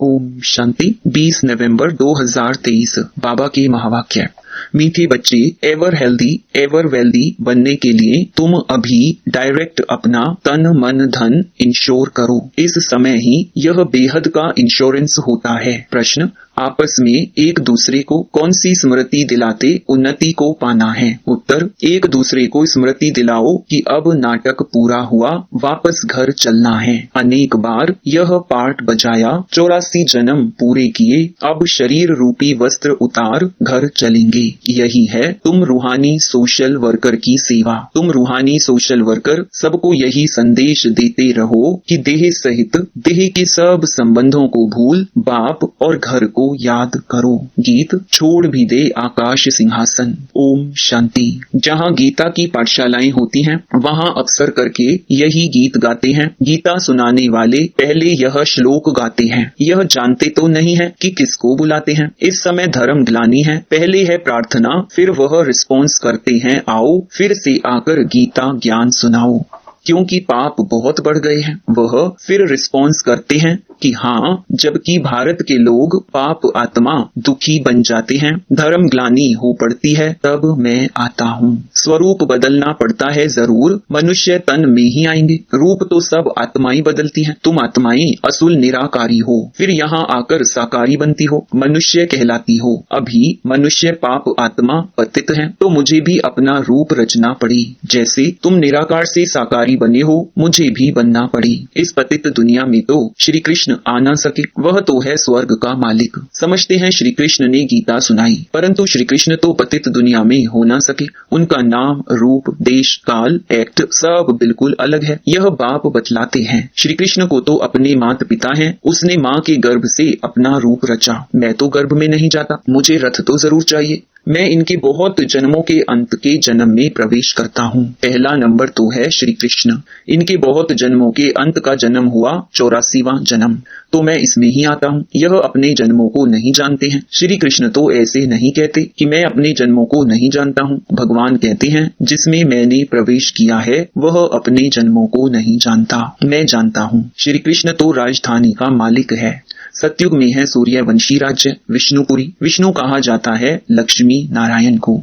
ओम शांति। 20 नवंबर 2023 बाबा के महावाक्य। मीठे बच्चे, एवर हेल्दी एवर वेल्दी बनने के लिए तुम अभी डायरेक्ट अपना तन मन धन इंश्योर करो। इस समय ही यह बेहद का इंश्योरेंस होता है। प्रश्न, आपस में एक दूसरे को कौन सी स्मृति दिलाते उन्नति को पाना है? उत्तर, एक दूसरे को स्मृति दिलाओ कि अब नाटक पूरा हुआ, वापस घर चलना है। अनेक बार यह पाठ बजाया, 84 जन्म पूरे किए, अब शरीर रूपी वस्त्र उतार घर चलेंगे। यही है तुम रूहानी सोशल वर्कर की सेवा। तुम रूहानी सोशल वर्कर सबको यही संदेश देते रहो कि देह सहित देह के सब संबंधों को भूल बाप और घर को याद करो। गीत छोड़ भी दे आकाश सिंहासन। ओम शांति। जहाँ गीता की पाठशालाएं होती हैं, वहाँ अवसर करके यही गीत गाते हैं। गीता सुनाने वाले पहले यह श्लोक गाते हैं। यह जानते तो नहीं है कि किसको बुलाते हैं। इस समय धर्म ग्लानी है, पहले है प्रार्थना, फिर वह रिस्पॉन्स करते हैं, आओ फिर से आकर गीता ज्ञान सुनाओ। क्योंकि पाप बहुत बढ़ गए हैं, वह फिर रिस्पॉन्स करते हैं कि हाँ, जबकि भारत के लोग पाप आत्मा दुखी बन जाते हैं, धर्म ग्लानि हो पड़ती है, तब मैं आता हूँ। स्वरूप बदलना पड़ता है जरूर, मनुष्य तन में ही आएंगे। रूप तो सब आत्माएं बदलती हैं। तुम आत्माएं असुल निराकारी हो, फिर यहाँ आकर साकारी बनती हो, मनुष्य कहलाती हो। अभी मनुष्य पाप आत्मा पतित है, तो मुझे भी अपना रूप रचना पड़ी। जैसे तुम निराकार से साकारी बने हो, मुझे भी बनना पड़ी। इस पतित दुनिया में तो श्री कृष्ण आ ना सके, वह तो है स्वर्ग का मालिक। समझते हैं श्री कृष्ण ने गीता सुनाई, परंतु श्री कृष्ण तो पतित दुनिया में हो ना सके। उनका नाम, रूप, देश, काल, एक्ट सब बिल्कुल अलग है। यह बाप बतलाते हैं। श्री कृष्ण को तो अपने माता पिता हैं, उसने माँ के गर्भ से अपना रूप रचा। मैं तो गर्भ में नहीं जाता, मुझे रथ तो जरूर चाहिए। मैं इनके बहुत जन्मों के अंत के जन्म में प्रवेश करता हूँ। पहला नंबर तो है श्री कृष्ण। इनके बहुत जन्मों के अंत का जन्म हुआ 84वां जन्म, तो मैं इसमें ही आता हूँ। यह अपने जन्मों को नहीं जानते हैं। श्री कृष्ण तो ऐसे नहीं कहते कि मैं अपने जन्मों को नहीं जानता हूँ। भगवान कहते हैं, जिसमें मैंने प्रवेश किया है वह अपने जन्मों को नहीं जानता, मैं जानता हूँ। श्री कृष्ण तो राजधानी का मालिक है। सतयुग में है सूर्यवंशी राज्य विष्णुपुरी। विष्णु कहा जाता है लक्ष्मी नारायण को।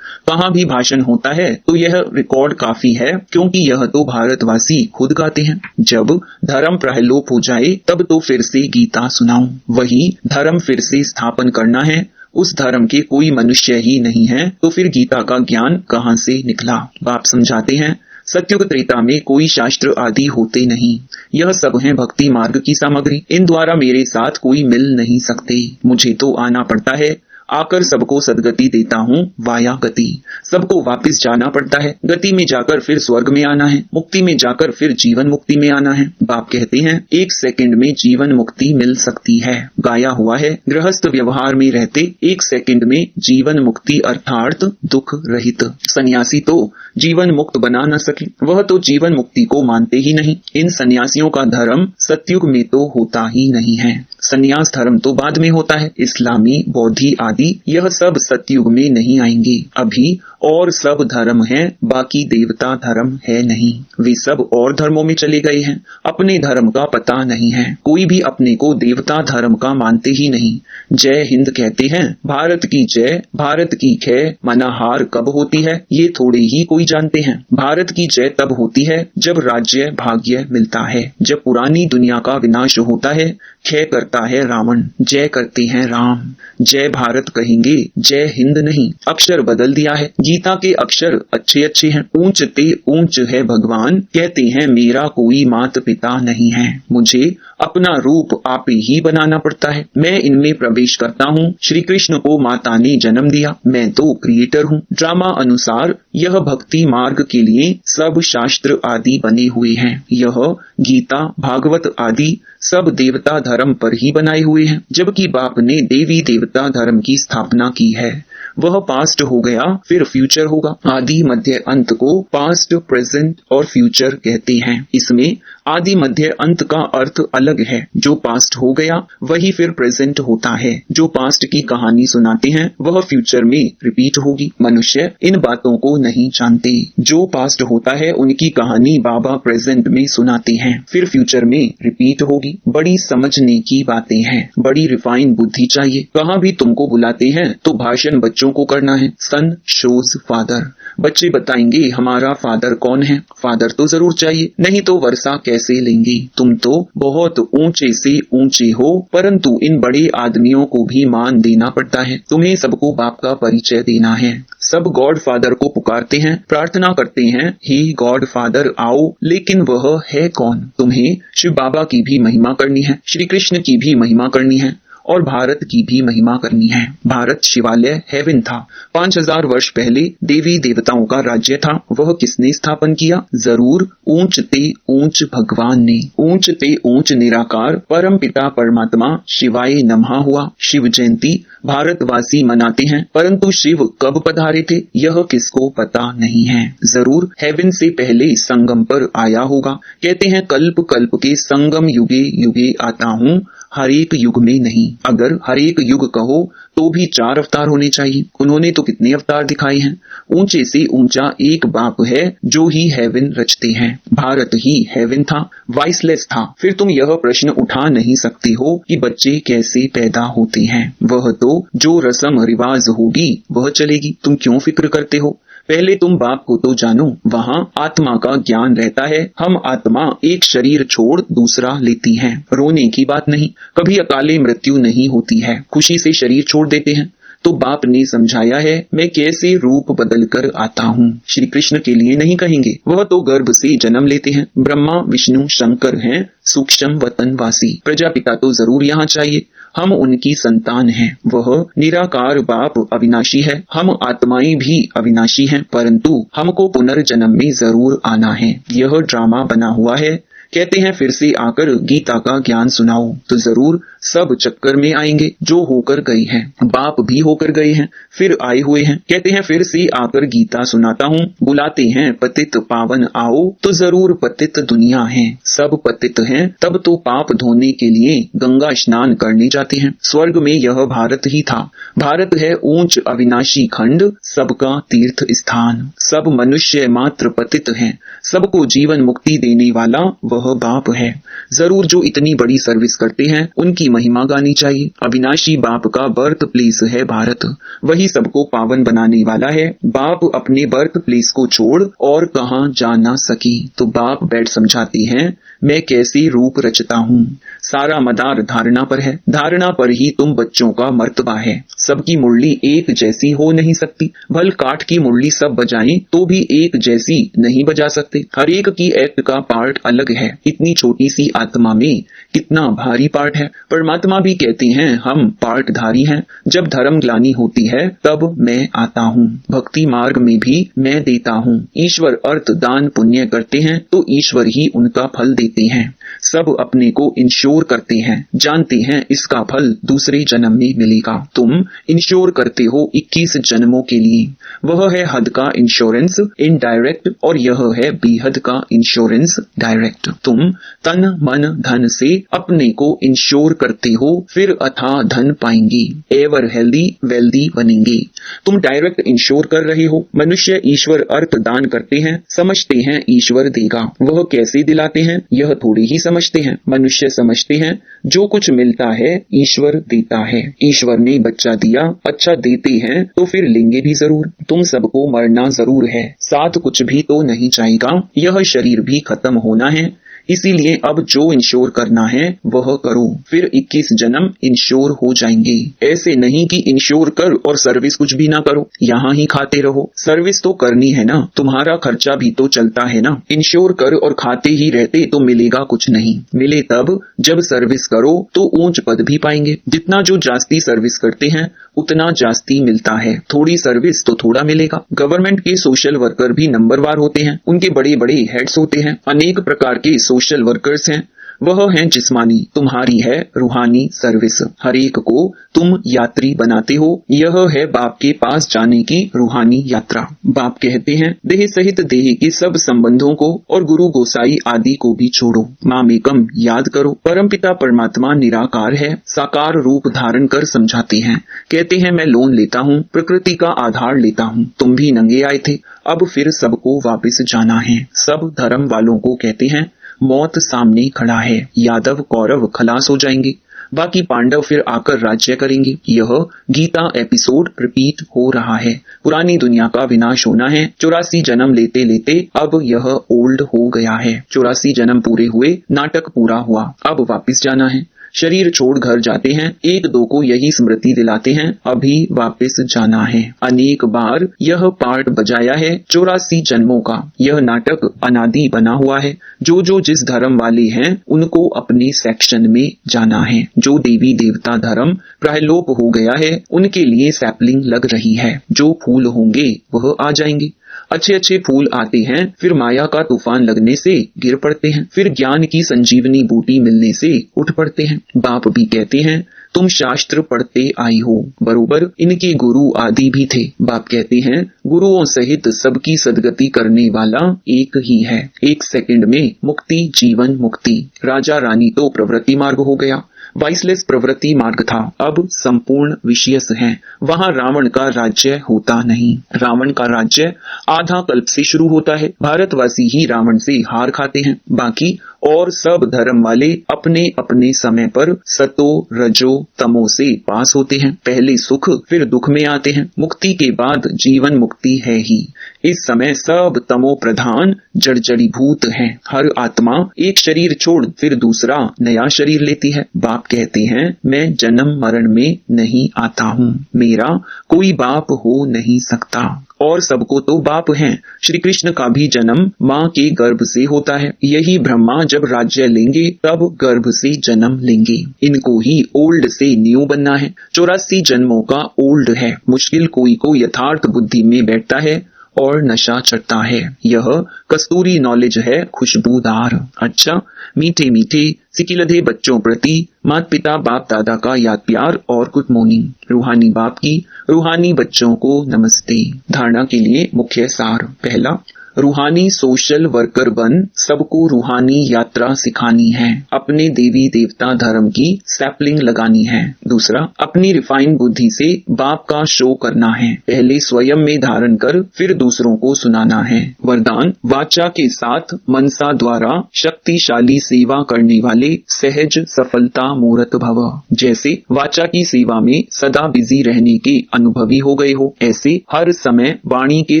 कहाँ भी भाषण होता है तो यह रिकॉर्ड काफी है, क्योंकि यह तो भारतवासी खुद गाते हैं। जब धर्म प्रहलोप हो जाए तब तो फिर से गीता सुनाऊं। वही धर्म फिर से स्थापन करना है। उस धर्म के कोई मनुष्य ही नहीं है, तो फिर गीता का ज्ञान कहाँ से निकला? बाप समझाते हैं, सत्युग त्रेता में कोई शास्त्र आदि होते नहीं। यह सब है भक्ति मार्ग की सामग्री। इन द्वारा मेरे साथ कोई मिल नहीं सकते। मुझे तो आना पड़ता है, आकर सबको सदगति देता हूँ। वाया गति, सबको वापस जाना पड़ता है। गति में जाकर फिर स्वर्ग में आना है, मुक्ति में जाकर फिर जीवन मुक्ति में आना है। बाप कहते हैं, 1 सेकंड में जीवन मुक्ति मिल सकती है। गाया हुआ है, गृहस्थ व्यवहार में रहते 1 सेकंड में जीवन मुक्ति अर्थात दुख रहित। सन्यासी तो जीवन मुक्त बना न सके, वह तो जीवन मुक्ति को मानते ही नहीं। इन सन्यासियों का धर्म सतयुग में तो होता ही नहीं है। सन्यास धर्म तो बाद में होता है। इस्लामी, बौद्धि आदि यह सब सतयुग में नहीं आएंगे। अभी और सब धर्म हैं, बाकी देवता धर्म है नहीं। वे सब और धर्मों में चले गए हैं। अपने धर्म का पता नहीं है। कोई भी अपने को देवता धर्म का मानते ही नहीं। जय हिंद कहते हैं, भारत की जय, भारत की खै मना हार कब होती है ये थोड़े ही कोई जानते हैं। भारत की जय तब होती है जब राज्य भाग्य मिलता है, जब पुरानी दुनिया का विनाश होता है। क्षय करता है रावण, जय करते हैं राम। जय भारत कहेंगे, जय हिंद नहीं। अक्षर बदल दिया है। गीता के अक्षर अच्छे अच्छे हैं। ऊंच ते ऊंच है भगवान, कहते हैं मेरा कोई माता पिता नहीं है। मुझे अपना रूप आप ही बनाना पड़ता है। मैं इनमें प्रवेश करता हूँ। श्री कृष्ण को माता ने जन्म दिया, मैं तो क्रिएटर हूँ। ड्रामा अनुसार यह भक्ति मार्ग के लिए सब शास्त्र आदि बने हुए हैं। यह गीता, भागवत आदि सब देवता धर्म पर ही बनाए हुए हैं, जबकि बाप ने देवी देवता धर्म की स्थापना की है। वह पास्ट हो गया, फिर फ्यूचर होगा। आदि मध्य अंत को पास्ट, प्रेजेंट और फ्यूचर कहते हैं। इसमें आदि मध्य अंत का अर्थ अलग है। जो पास्ट हो गया वही फिर प्रेजेंट होता है। जो पास्ट की कहानी सुनाते हैं वह फ्यूचर में रिपीट होगी। मनुष्य इन बातों को नहीं जानते। जो पास्ट होता है उनकी कहानी बाबा प्रेजेंट में सुनाते हैं, फिर फ्यूचर में रिपीट होगी। बड़ी समझने की बातें हैं, बड़ी रिफाइन बुद्धि चाहिए। कहाँ भी तुमको बुलाते हैं तो भाषण बच्चों को करना है। सन शोज फादर। बच्चे बताएंगे हमारा फादर कौन है। फादर तो जरूर चाहिए, नहीं तो वर्षा कैसे लेंगे। तुम तो बहुत ऊंचे से ऊंचे हो, परंतु इन बड़े आदमियों को भी मान देना पड़ता है। तुम्हें सबको बाप का परिचय देना है। सब गॉड फादर को पुकारते हैं, प्रार्थना करते हैं, हे गॉड फादर आओ, लेकिन वह है कौन। तुम्हें शिव बाबा की भी महिमा करनी है, श्री कृष्ण की भी महिमा करनी है और भारत की भी महिमा करनी है। भारत शिवालय हेवन था। 5000 वर्ष पहले देवी देवताओं का राज्य था। वह किसने स्थापन किया? जरूर ऊंच ते ऊंच भगवान ने। ऊंच ते ऊंच निराकार परम पिता परमात्मा शिवाय नमः हुआ। शिव जयंती भारतवासी मनाते हैं, परंतु शिव कब पधारे थे यह किसको पता नहीं है। जरूर हेवन से पहले संगम पर आया होगा। कहते हैं कल्प कल्प के संगम युगे युगे आता हूँ, हर एक युग में नहीं। अगर हर एक युग कहो तो भी 4 अवतार होने चाहिए। उन्होंने तो कितने अवतार दिखाए हैं। ऊंचे से ऊंचा एक बाप है जो ही हेवन रचते हैं। भारत ही हेवन था, वाइसलेस था। फिर तुम यह प्रश्न उठा नहीं सकते हो कि बच्चे कैसे पैदा होते हैं। वह तो जो रस्म रिवाज होगी वह चलेगी। तुम क्यों फिक्र करते हो? पहले तुम बाप को तो जानो। वहाँ आत्मा का ज्ञान रहता है। हम आत्मा एक शरीर छोड़ दूसरा लेती हैं। रोने की बात नहीं, कभी अकाले मृत्यु नहीं होती है। खुशी से शरीर छोड़ देते हैं। तो बाप ने समझाया है मैं कैसे रूप बदल कर आता हूँ। श्री कृष्ण के लिए नहीं कहेंगे, वह तो गर्भ से जन्म लेते हैं। ब्रह्मा विष्णु शंकर हैं सूक्ष्म वतनवासी। प्रजापिता तो जरूर यहाँ चाहिए। हम उनकी संतान हैं। वह निराकार बाप अविनाशी है। हम आत्माएं भी अविनाशी हैं, परंतु हमको पुनर्जन्म में जरूर आना है। यह ड्रामा बना हुआ है। कहते हैं फिर से आकर गीता का ज्ञान सुनाओ, तो जरूर सब चक्कर में आएंगे। जो होकर गए हैं, बाप भी होकर गए हैं, फिर आए हुए हैं। कहते हैं फिर से आकर गीता सुनाता हूँ। बुलाते हैं पतित पावन आओ, तो जरूर पतित दुनिया है। सब पतित हैं, तब तो पाप धोने के लिए गंगा स्नान करने जाते हैं। स्वर्ग में यह भारत ही था। भारत है ऊंच अविनाशी खंड, सबका तीर्थ स्थान। सब मनुष्य मात्र पतित हैं। सबको जीवन मुक्ति देने वाला वह बाप है। जरूर जो इतनी बड़ी सर्विस करते हैं उनकी महिमा गानी चाहिए। अविनाशी बाप का बर्थ प्लेस है भारत, वही सबको पावन बनाने वाला है। बाप अपने बर्थ प्लेस को छोड़ और कहां जा ना सकी, तो बाप बैठ समझाती हैं मैं कैसे रूप रचता हूँ। सारा मदार धारणा पर है। धारणा पर ही तुम बच्चों का मर्तबा है। सबकी मुरली एक जैसी हो नहीं सकती। भल काठ की मुरली सब बजाएं तो भी एक जैसी नहीं बजा सकते। हर एक की एक्ट का पार्ट अलग है। इतनी छोटी सी आत्मा में कितना भारी पार्ट है। परमात्मा भी कहते हैं हम पार्टधारी हैं। जब धर्म ग्लानि होती है तब मैं आता हूँ। भक्ति मार्ग में भी मैं देता हूँ। ईश्वर अर्थ दान पुण्य करते हैं तो ईश्वर ही उनका फल देते हैं। सब अपने को इंश्योर करते हैं, जानते हैं इसका फल दूसरे जन्म में मिलेगा। तुम इंश्योर करते हो 21 जन्मों के लिए। वह है हद का इंश्योरेंस इनडायरेक्ट और यह है बेहद का इंश्योरेंस डायरेक्ट। तुम तन मन धन से अपने को इंश्योर करते हो, फिर अथाह धन पाएंगे, एवर हेल्दी वेल्दी बनेंगे। तुम डायरेक्ट इंश्योर कर रहे हो। मनुष्य ईश्वर अर्थ दान करते हैं, समझते हैं ईश्वर देगा। वह कैसे दिलाते हैं यह थोड़ी ही समझते हैं। मनुष्य समझते हैं जो कुछ मिलता है ईश्वर देता है। ईश्वर ने बच्चा दिया, अच्छा देते हैं तो फिर लेंगे भी जरूर। तुम सबको मरना जरूर है, साथ कुछ भी तो नहीं जाएगा। यह शरीर भी खत्म होना है। इसीलिए अब जो इंश्योर करना है वह करो, फिर 21 जन्म इंश्योर हो जाएंगे। ऐसे नहीं कि इंश्योर कर और सर्विस कुछ भी ना करो, यहाँ ही खाते रहो। सर्विस तो करनी है ना, तुम्हारा खर्चा भी तो चलता है ना। इंश्योर कर और खाते ही रहते तो मिलेगा कुछ नहीं। मिले तब जब सर्विस करो तो ऊंच पद भी पाएंगे। जितना जो जास्ती सर्विस करते हैं उतना जास्ती मिलता है। थोड़ी सर्विस तो थोड़ा मिलेगा। गवर्नमेंट के सोशल वर्कर भी नंबरवार होते हैं। उनके बड़े बड़े हेड्स होते हैं। अनेक प्रकार के सोशल वर्कर्स हैं। वह है जिस्मानी, तुम्हारी है रूहानी सर्विस। हर एक को तुम यात्री बनाते हो, यह है बाप के पास जाने की रूहानी यात्रा। बाप कहते हैं देह सहित देह के सब संबंधों को और गुरु गोसाई आदि को भी छोड़ो, माम एकम याद करो। परमपिता परमात्मा निराकार है, साकार रूप धारण कर समझाते हैं। कहते हैं मैं लोन लेता हूँ, प्रकृति का आधार लेता हूँ। तुम भी नंगे आए थे, अब फिर सबको वापस जाना है। सब धर्म वालों को कहते हैं मौत सामने खड़ा है, यादव कौरव खलास हो जाएंगे, बाकी पांडव फिर आकर राज्य करेंगे। यह गीता एपिसोड रिपीट हो रहा है। पुरानी दुनिया का विनाश होना है। 84 जन्म लेते लेते अब यह ओल्ड हो गया है। 84 जन्म पूरे हुए, नाटक पूरा हुआ, अब वापस जाना है। शरीर छोड़ घर जाते हैं, एक दो को यही स्मृति दिलाते हैं अभी वापस जाना है। अनेक बार यह पार्ट बजाया है 84 जन्मों का। यह नाटक अनादि बना हुआ है। जो जो जिस धर्म वाले हैं उनको अपने सेक्शन में जाना है। जो देवी देवता धर्म प्रलोप हो गया है उनके लिए सैपलिंग लग रही है। जो फूल होंगे वह आ जाएंगे। अच्छे अच्छे फूल आते हैं, फिर माया का तूफान लगने से गिर पड़ते हैं, फिर ज्ञान की संजीवनी बूटी मिलने से उठ पड़ते हैं। बाप भी कहते हैं तुम शास्त्र पढ़ते आई हो, बरोबर इनके गुरु आदि भी थे। बाप कहते हैं गुरुओं सहित सबकी सदगति करने वाला एक ही है। 1 सेकंड में मुक्ति, जीवन मुक्ति। राजा रानी तो प्रवृत्ति मार्ग हो गया, वाइसलेस प्रवृत्ति मार्ग था, अब संपूर्ण विषयस है। वहां रावण का राज्य होता नहीं। रावण का राज्य आधा कल्प से शुरू होता है। भारतवासी ही रावण से हार खाते हैं, बाकी और सब धर्म वाले अपने अपने समय पर सतो रजो तमो से पास होते हैं। पहले सुख फिर दुख में आते हैं। मुक्ति के बाद जीवन मुक्ति है ही। इस समय सब तमो प्रधान जड़जड़ीभूत हैं। हर आत्मा एक शरीर छोड़ फिर दूसरा नया शरीर लेती है। बाप कहते हैं मैं जन्म मरण में नहीं आता हूँ, मेरा कोई बाप हो नहीं सकता और सबको तो बाप हैं। श्री कृष्ण का भी जन्म माँ के गर्भ से होता है। यही ब्रह्मा जब राज्य लेंगे तब गर्भ से जन्म लेंगे। इनको ही ओल्ड से न्यू बनना है। 84 जन्मों का ओल्ड है। मुश्किल कोई को यथार्थ बुद्धि में बैठता है और नशा चढ़ता है। यह कस्तूरी नॉलेज है, खुशबूदार। अच्छा, मीठे मीठे सिकिलधे बच्चों प्रति माता पिता बाप दादा का याद प्यार और गुड मॉर्निंग। रूहानी बाप की रूहानी बच्चों को नमस्ते। धारणा के लिए मुख्य सार। पहला, रूहानी सोशल वर्कर बन सबको रूहानी यात्रा सिखानी है। अपने देवी देवता धर्म की सैपलिंग लगानी है। दूसरा, अपनी रिफाइन बुद्धि से बाप का शो करना है। पहले स्वयं में धारण कर फिर दूसरों को सुनाना है। वरदान, वाचा के साथ मनसा द्वारा शक्तिशाली सेवा करने वाले सहज सफलता मूर्त भव। जैसे वाचा की सेवा में सदा बिजी रहने के अनुभवी हो गए हो, ऐसे हर समय वाणी के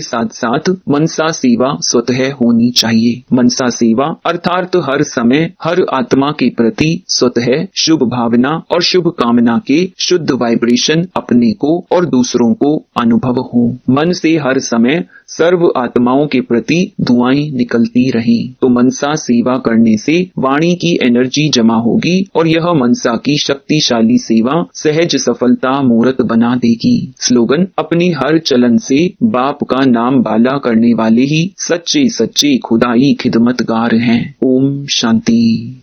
साथ साथ मनसा सेवा स्वतः होनी चाहिए। मनसा सेवा अर्थात हर समय हर आत्मा के प्रति स्वतः शुभ भावना और शुभ कामना के शुद्ध वाइब्रेशन अपने को और दूसरों को अनुभव हो। मन से हर समय सर्व आत्माओं के प्रति दुआएं निकलती रही तो मनसा सेवा करने से वाणी की एनर्जी जमा होगी और यह मनसा की शक्तिशाली सेवा सहज सफलता मूर्त बना देगी। स्लोगन, अपनी हर चलन से बाप का नाम बाला करने वाले ही सच्चे सच्चे खुदाई खिदमतगार हैं। ओम शांति।